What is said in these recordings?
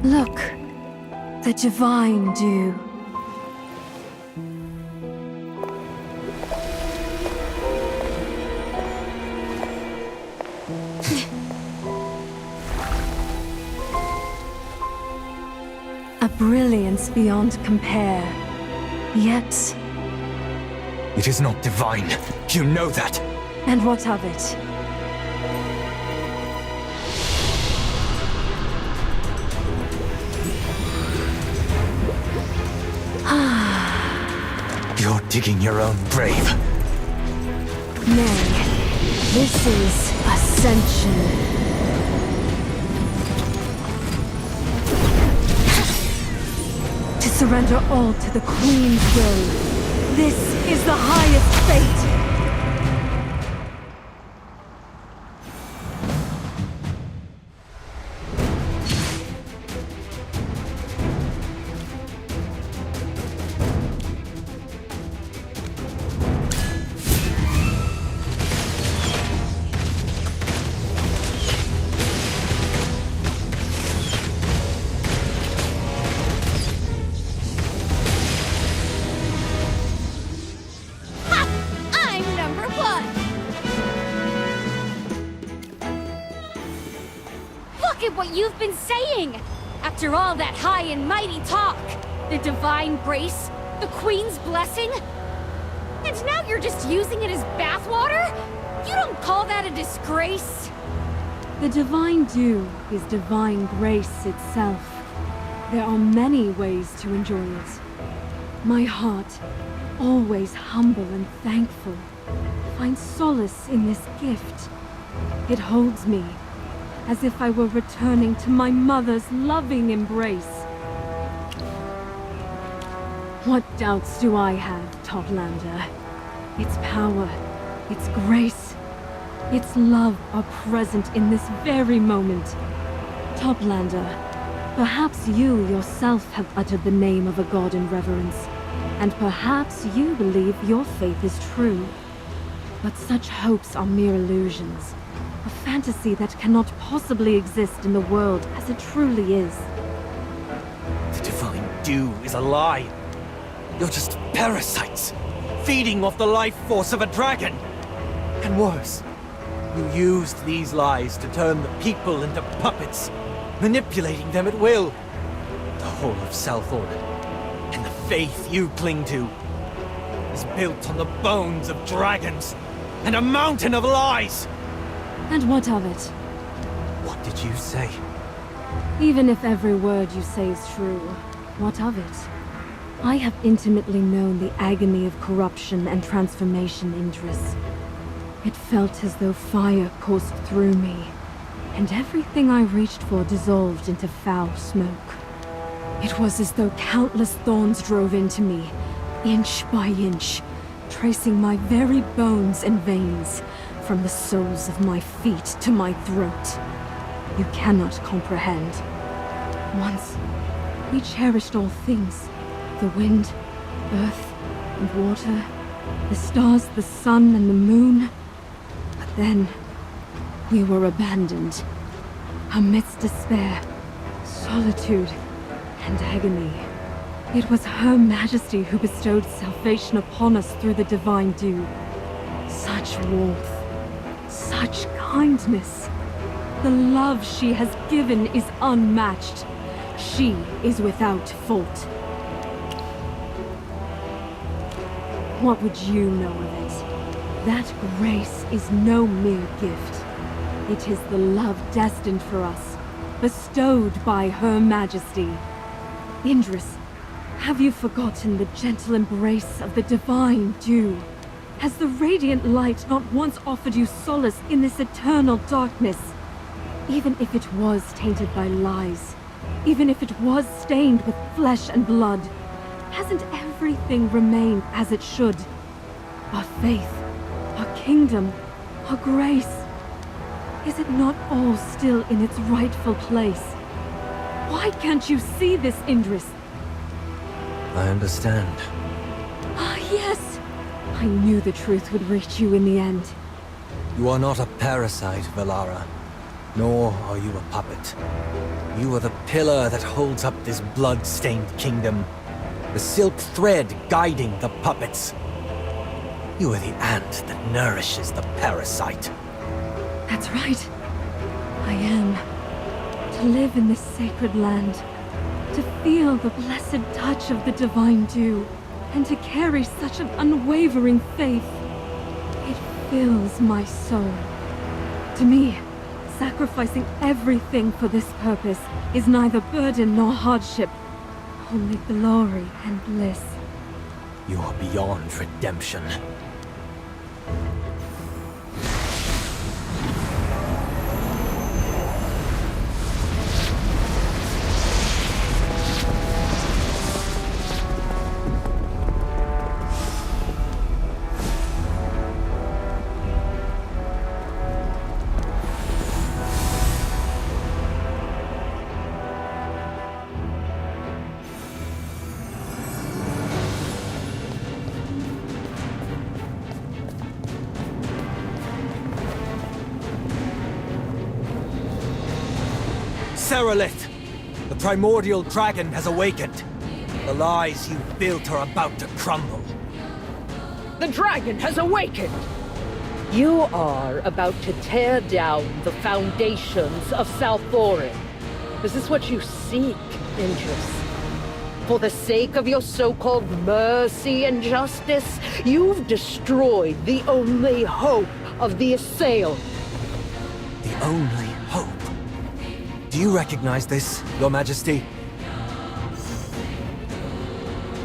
Look, the divine dew. A brilliance beyond compare. Yet... It is not divine. You know that. And what of it? You're digging your own grave. Nay, this is ascension. To surrender all to the Queen's will. This is the highest fate. I'm number one! Look at what you've been saying! After all that high and mighty talk! The divine grace, the Queen's blessing, and now you're just using it as bathwater? You don't call that a disgrace? The divine dew is divine grace itself. There are many ways to enjoy it. My heart, always humble and thankful, finds solace in this gift. It holds me, as if I were returning to my mother's loving embrace. What doubts do I have, Toplander? Its power, its grace, its love are present in this very moment. Toplander, perhaps you yourself have uttered the name of a god in reverence, and perhaps you believe your faith is true. But such hopes are mere illusions, a fantasy that cannot possibly exist in the world as it truly is. The divine dew is a lie. You're just parasites, feeding off the life force of a dragon. And worse, you used these lies to turn the people into puppets, manipulating them at will. The whole of Southord, and the faith you cling to, is built on the bones of dragons and a mountain of lies. And what of it? What did you say? Even if every word you say is true, what of it? I have intimately known the agony of corruption and transformation, Indris. It felt as though fire coursed through me, and everything I reached for dissolved into foul smoke. It was as though countless thorns drove into me, inch by inch, tracing my very bones and veins, from the soles of my feet to my throat. You cannot comprehend. Once, we cherished all things. The wind, earth, and water, the stars, the sun, and the moon. But then, we were abandoned. Amidst despair, solitude, and agony. It was Her Majesty who bestowed salvation upon us through the divine dew. Such warmth, such kindness. The love she has given is unmatched. She is without fault. What would you know of it? That grace is no mere gift. It is the love destined for us, bestowed by Her Majesty. Indris, have you forgotten the gentle embrace of the divine dew? Has the radiant light not once offered you solace in this eternal darkness? Even if it was tainted by lies, even if it was stained with flesh and blood, hasn't everything remained as it should? Our faith, our kingdom, our grace. Is it not all still in its rightful place? Why can't you see this, Indris? I understand. Ah, yes! I knew the truth would reach you in the end. You are not a parasite, Valara. Nor are you a puppet. You are the pillar that holds up this blood-stained kingdom. The silk thread guiding the puppets. You are the ant that nourishes the parasite. That's right. I am. To live in this sacred land. To feel the blessed touch of the divine dew. And to carry such an unwavering faith. It fills my soul. To me, sacrificing everything for this purpose is neither burden nor hardship. Only glory and bliss. You are beyond redemption. Serelith! The primordial dragon has awakened. The lies you built are about to crumble. The dragon has awakened! You are about to tear down the foundations of Salthorin. Is this what you seek, Intrus? For the sake of your so-called mercy and justice, you've destroyed the only hope of the assailed. The only hope. Do you recognize this, Your Majesty?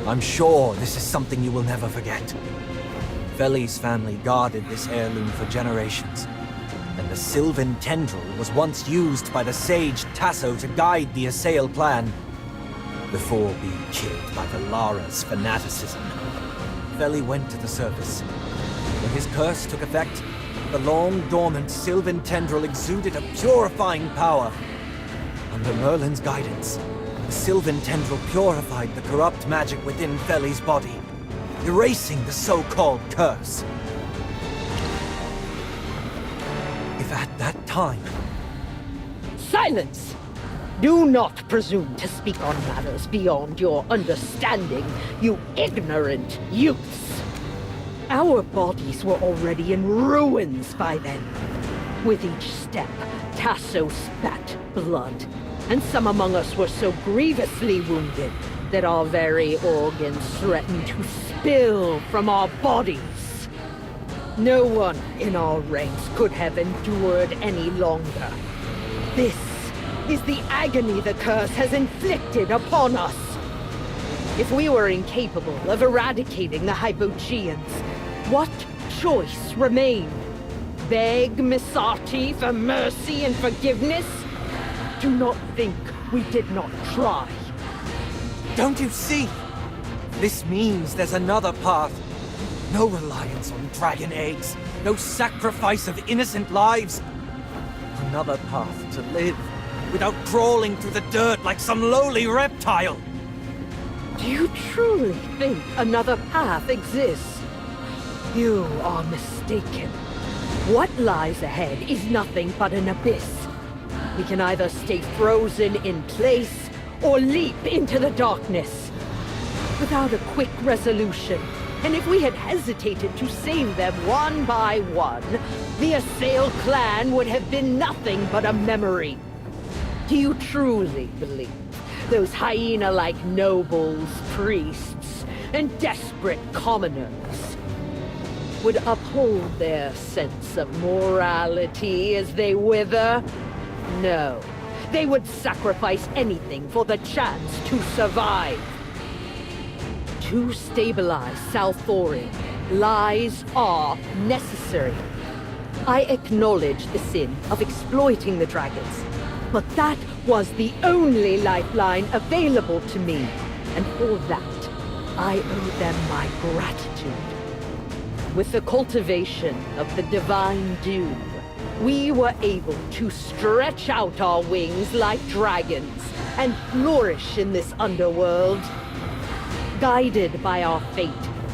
I'm sure this is something you will never forget. Veli's family guarded this heirloom for generations, and the Sylvan Tendril was once used by the sage Tasso to guide the Assail clan, before being killed by Valara's fanaticism. Veli went to the surface. When his curse took effect, the long-dormant Sylvan Tendril exuded a purifying power. Under Merlin's guidance, the Sylvan Tendril purified the corrupt magic within Veli's body, erasing the so-called curse. If at that time... Silence! Do not presume to speak on matters beyond your understanding, you ignorant youths! Our bodies were already in ruins by then. With each step, Tasso spat blood, and some among us were so grievously wounded that our very organs threatened to spill from our bodies. No one in our ranks could have endured any longer. This is the agony the curse has inflicted upon us. If we were incapable of eradicating the Hypogeans, what choice remained? Beg Misati for mercy and forgiveness? Do not think we did not try. Don't you see? This means there's another path. No reliance on dragon eggs. No sacrifice of innocent lives. Another path to live without crawling through the dirt like some lowly reptile. Do you truly think another path exists? You are mistaken. What lies ahead is nothing but an abyss. We can either stay frozen in place or leap into the darkness. Without a quick resolution, and if we had hesitated to save them one by one, the Assail clan would have been nothing but a memory. Do you truly believe those hyena-like nobles, priests, and desperate commoners would uphold their sense of morality as they wither? No. They would sacrifice anything for the chance to survive. To stabilize Salthorin, lies are necessary. I acknowledge the sin of exploiting the dragons, but that was the only lifeline available to me, and for that, I owe them my gratitude. With the cultivation of the Divine Dew, we were able to stretch out our wings like dragons and flourish in this underworld. Guided by our fate,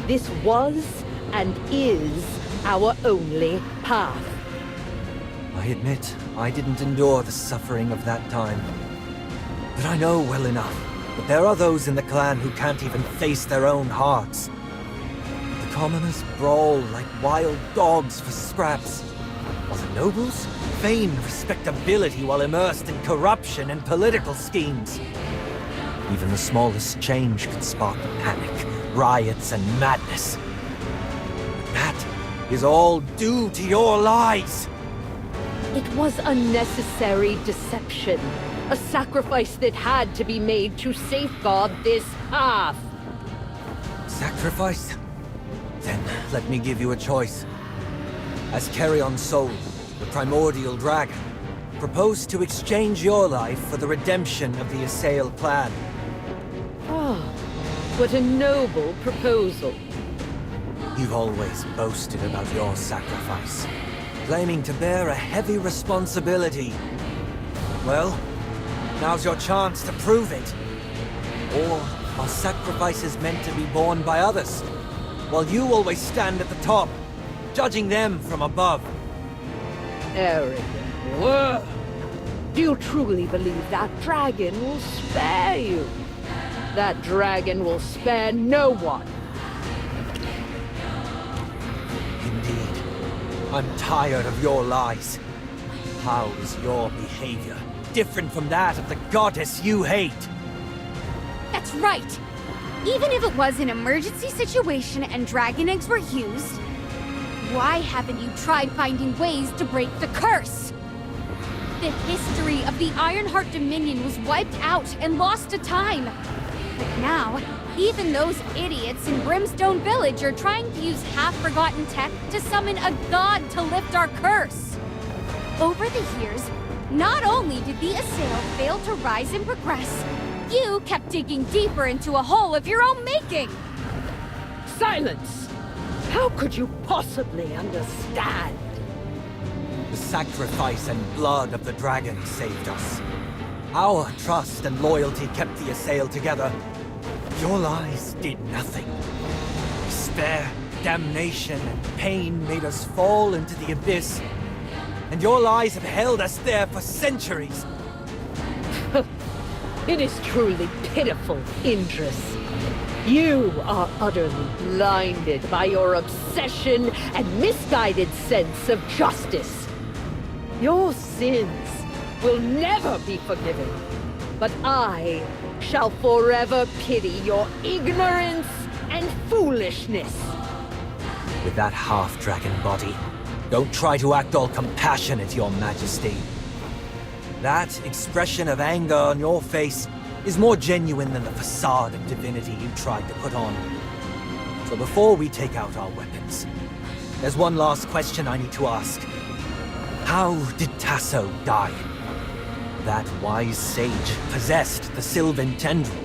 this was and is our only path. I admit, I didn't endure the suffering of that time. But I know well enough that there are those in the clan who can't even face their own hearts. The commoners brawl like wild dogs for scraps, while the nobles feign respectability while immersed in corruption and political schemes. Even the smallest change can spark panic, riots, and madness. But that is all due to your lies! It was unnecessary deception. A sacrifice that had to be made to safeguard this path. Sacrifice? Then let me give you a choice. As Carrion's soul, the primordial dragon, proposed to exchange your life for the redemption of the Assail clan. Ah, what a noble proposal. You've always boasted about your sacrifice, claiming to bear a heavy responsibility. Well, now's your chance to prove it. Or are sacrifices meant to be borne by others, while you always stand at the top, judging them from above? Arrogant word. Do you truly believe that dragon will spare you? That dragon will spare no one. Indeed. I'm tired of your lies. How is your behavior different from that of the goddess you hate? That's right. Even if it was an emergency situation and dragon eggs were used, why haven't you tried finding ways to break the curse? The history of the Ironheart Dominion was wiped out and lost to time. But now, even those idiots in Brimstone Village are trying to use half-forgotten tech to summon a god to lift our curse. Over the years, not only did the Assail fail to rise and progress, you kept digging deeper into a hole of your own making! Silence! How could you possibly understand? The sacrifice and blood of the dragon saved us. Our trust and loyalty kept the Assail together. Your lies did nothing. Despair, damnation, and pain made us fall into the abyss. And your lies have held us there for centuries. It is truly pitiful, Indris. You are utterly blinded by your obsession and misguided sense of justice. Your sins will never be forgiven, but I shall forever pity your ignorance and foolishness. With that half-dragon body, don't try to act all compassionate, Your Majesty. That expression of anger on your face is more genuine than the facade of divinity you tried to put on. So before we take out our weapons, there's one last question I need to ask. How did Tasso die? That wise sage possessed the Sylvan Tendril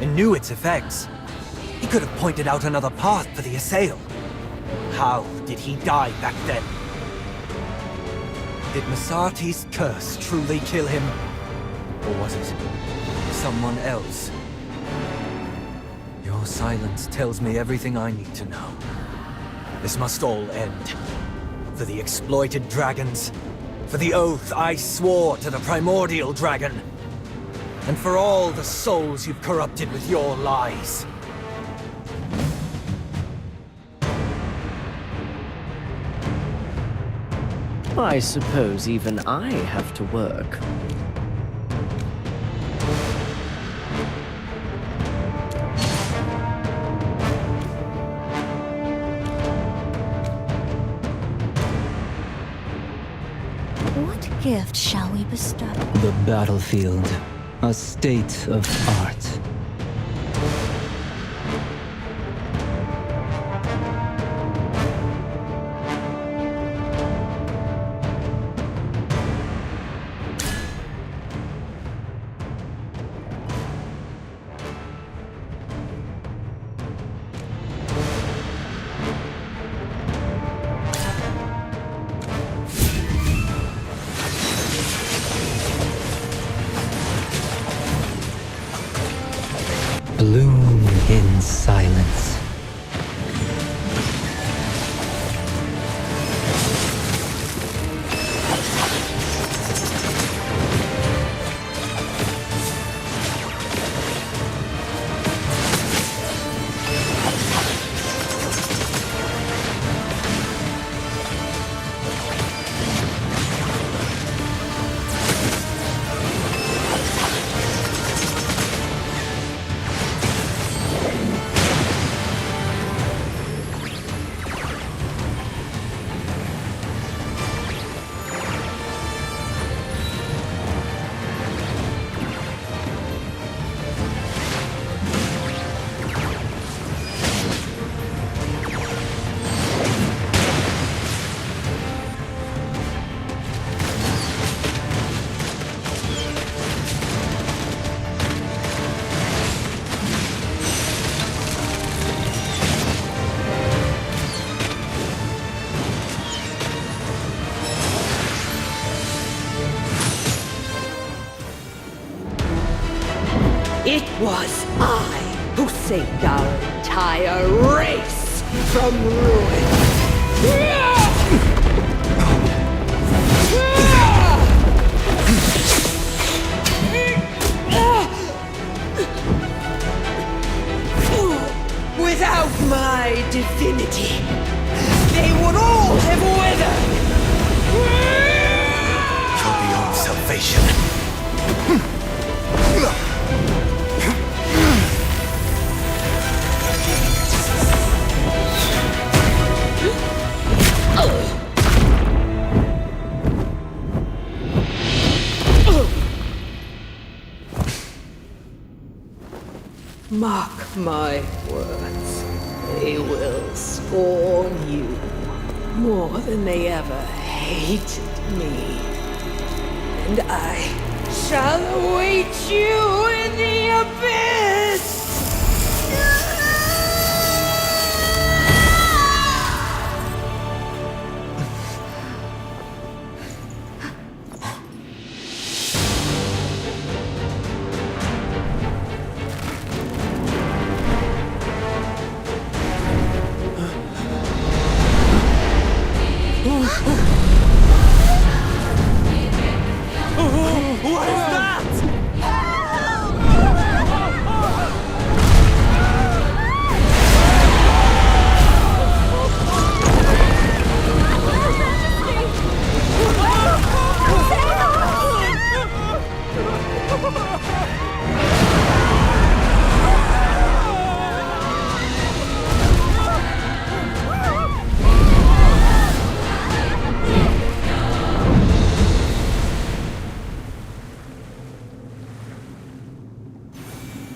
and knew its effects. He could have pointed out another path for the Assail. How did he die back then? Did Masarti's curse truly kill him? Or was it someone else? Your silence tells me everything I need to know. This must all end. For the exploited dragons, for the oath I swore to the primordial dragon, and for all the souls you've corrupted with your lies. I suppose even I have to work. What gift shall we bestow? The battlefield, a state of art. Bloom in silence. It was I who saved our entire race from ruin. Without my divinity, they would all have withered! You're beyond salvation. Mark my words, they will scorn you more than they ever hated me. And I shall await you in the abyss! What is that?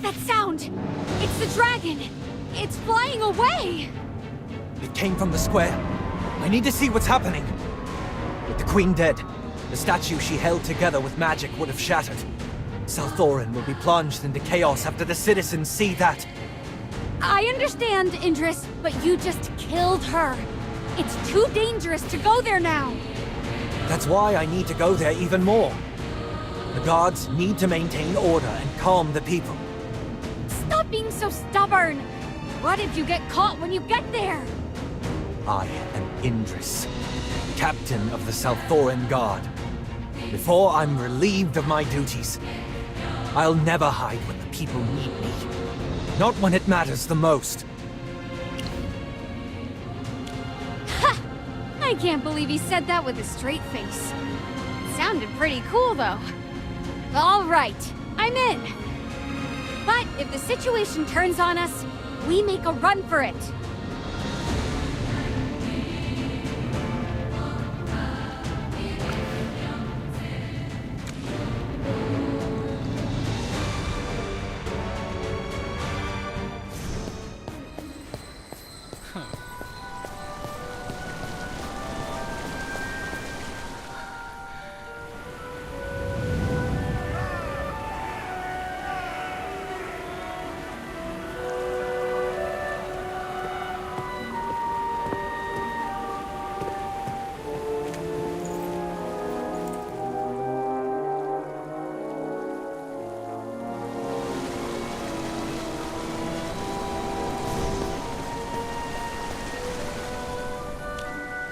That sound! It's the dragon! It's flying away! It came from the square. I need to see what's happening. With the Queen dead, the statue she held together with magic would have shattered. Salthorin will be plunged into chaos after the citizens see that. I understand, Indris, but you just killed her. It's too dangerous to go there now. That's why I need to go there even more. The guards need to maintain order and calm the people. Stop being so stubborn! What if you get caught when you get there? I am Indris, captain of the Salthorin Guard. Before I'm relieved of my duties, I'll never hide when the people need me. Not when it matters the most. Ha! I can't believe he said that with a straight face. Sounded pretty cool, though. All right, I'm in. But if the situation turns on us, we make a run for it.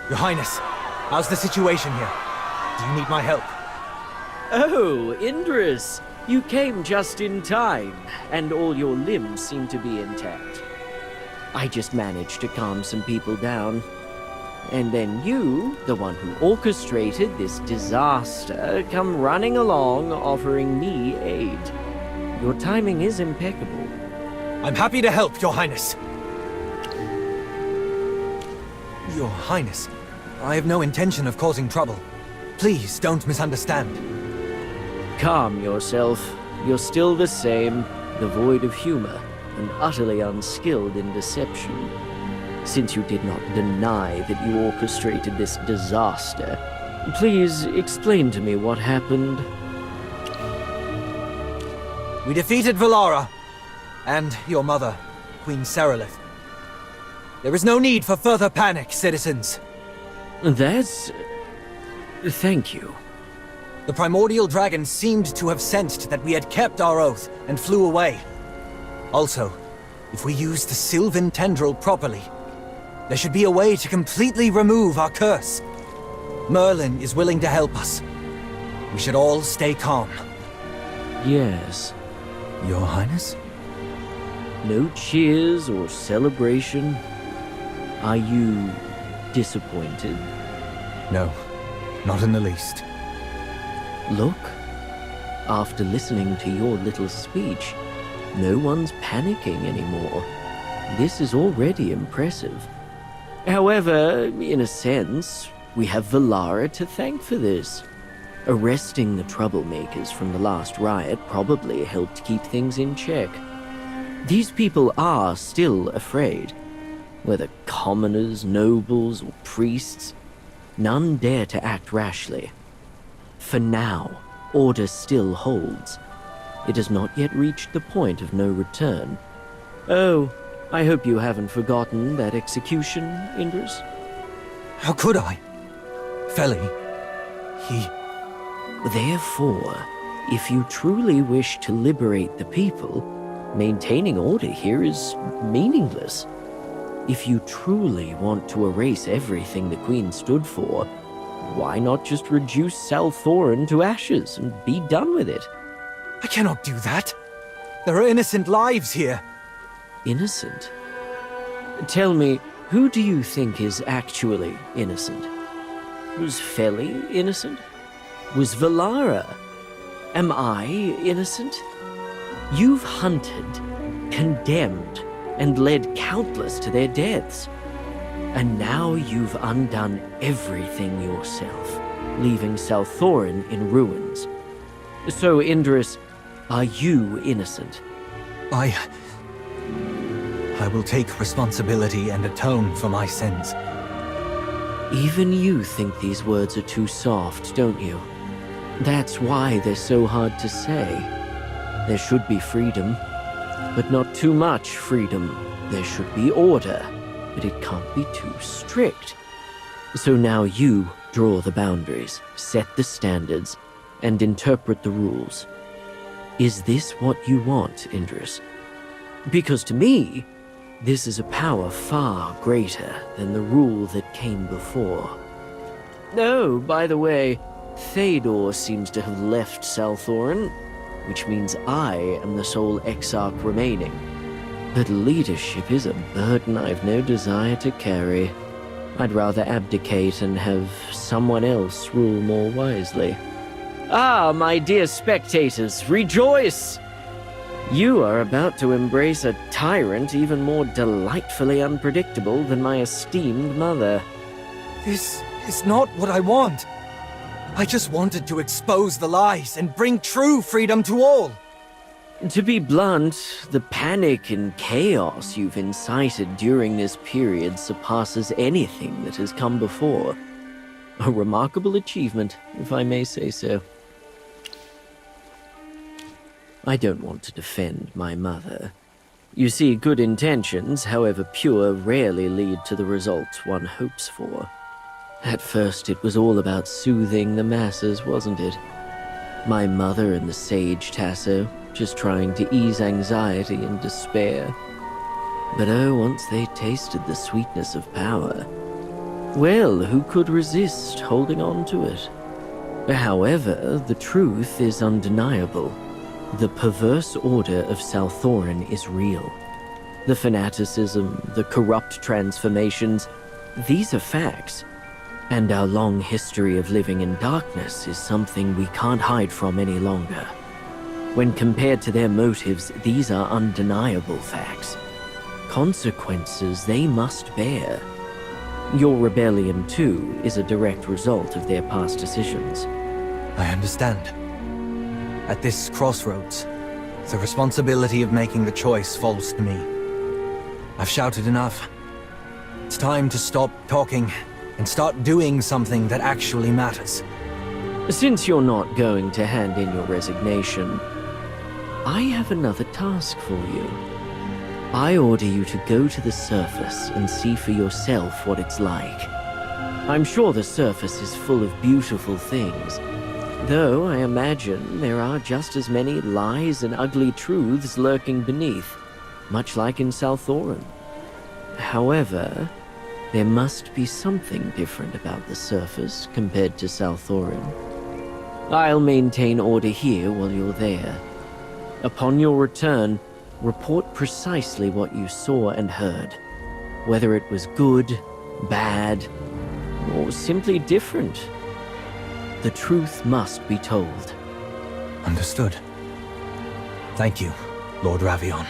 Your Highness, how's the situation here? Do you need my help? Oh, Indris! You came just in time, and all your limbs seem to be intact. I just managed to calm some people down. And then you, the one who orchestrated this disaster, come running along offering me aid. Your timing is impeccable. I'm happy to help, Your Highness. Your Highness, I have no intention of causing trouble. Please don't misunderstand. Calm yourself. You're still the same, devoid of humor, and utterly unskilled in deception. Since you did not deny that you orchestrated this disaster, please explain to me what happened. We defeated Valara, and your mother, Queen Serelith. There is no need for further panic, citizens. That's... thank you. The primordial dragon seemed to have sensed that we had kept our oath and flew away. Also, if we use the Sylvan tendril properly, there should be a way to completely remove our curse. Merlin is willing to help us. We should all stay calm. Yes. Your Highness? No cheers or celebration. Are you disappointed? No, not in the least. Look, after listening to your little speech, no one's panicking anymore. This is already impressive. However, in a sense, we have Valara to thank for this. Arresting the troublemakers from the last riot probably helped keep things in check. These people are still afraid. Whether commoners, nobles, or priests, none dare to act rashly. For now, order still holds. It has not yet reached the point of no return. Oh, I hope you haven't forgotten that execution, Indris? How could I? Feli, he... Therefore, if you truly wish to liberate the people, maintaining order here is meaningless. If you truly want to erase everything the Queen stood for, why not just reduce Salthoran to ashes and be done with it? I cannot do that. There are innocent lives here. Innocent? Tell me, who do you think is actually innocent? Was Feli innocent? Was Valara? Am I innocent? You've hunted, condemned, and led countless to their deaths. And now you've undone everything yourself, leaving Salthoran in ruins. So, Indris, are you innocent? I will take responsibility and atone for my sins. Even you think these words are too soft, don't you? That's why they're so hard to say. There should be freedom, but not too much freedom. There should be order, but it can't be too strict. So now you draw the boundaries, set the standards, and interpret the rules. Is this what you want, Indris? Because to me, this is a power far greater than the rule that came before. Oh, by the way, Théodore seems to have left Salthoran, which means I am the sole Exarch remaining. But leadership is a burden I've no desire to carry. I'd rather abdicate and have someone else rule more wisely. Ah, my dear spectators, rejoice! You are about to embrace a tyrant even more delightfully unpredictable than my esteemed mother. This is not what I want. I just wanted to expose the lies and bring true freedom to all. To be blunt, the panic and chaos you've incited during this period surpasses anything that has come before. A remarkable achievement, if I may say so. I don't want to defend my mother. You see, good intentions, however pure, rarely lead to the results one hopes for. At first, it was all about soothing the masses, wasn't it? My mother and the sage Tasso, just trying to ease anxiety and despair. But oh, once they tasted the sweetness of power, well, who could resist holding on to it? However, the truth is undeniable. The perverse order of Salthoran is real. The fanaticism, the corrupt transformations, these are facts. And our long history of living in darkness is something we can't hide from any longer. When compared to their motives, these are undeniable facts. Consequences they must bear. Your rebellion, too, is a direct result of their past decisions. I understand. At this crossroads, the responsibility of making the choice falls to me. I've shouted enough. It's time to stop talking and start doing something that actually matters. Since you're not going to hand in your resignation, I have another task for you. I order you to go to the surface and see for yourself what it's like. I'm sure the surface is full of beautiful things, Though I imagine there are just as many lies and ugly truths lurking beneath, much like in Salthoran. However, there must be something different about the surface compared to Salthoran. I'll maintain order here while you're there. Upon your return, report precisely what you saw and heard. Whether it was good, bad, or simply different. The truth must be told. Understood. Thank you, Lord Ravion.